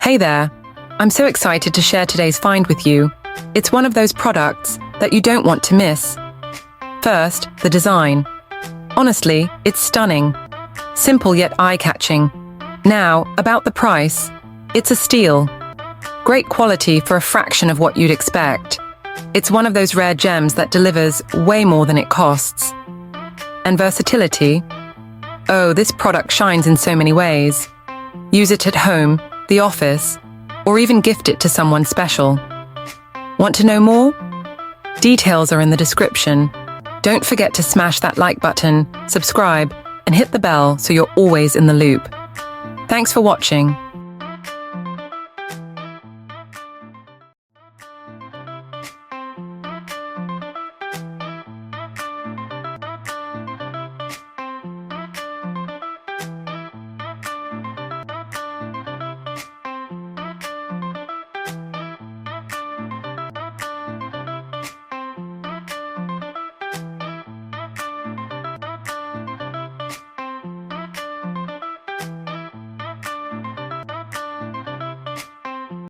Hey there, I'm so excited to share today's find with you. It's one of those products that you don't want to miss. First, the design. Honestly, it's stunning. Simple yet eye-catching. Now, about the price. It's a steal. Great quality for a fraction of what you'd expect. It's one of those rare gems that delivers way more than it costs. And versatility? Oh, this product shines in so many ways. Use it at home, the office, or even gift it to someone special. Want to know more? Details are in the description. Don't forget to smash that like button, subscribe, and hit the bell so you're always in the loop. Thanks for watching.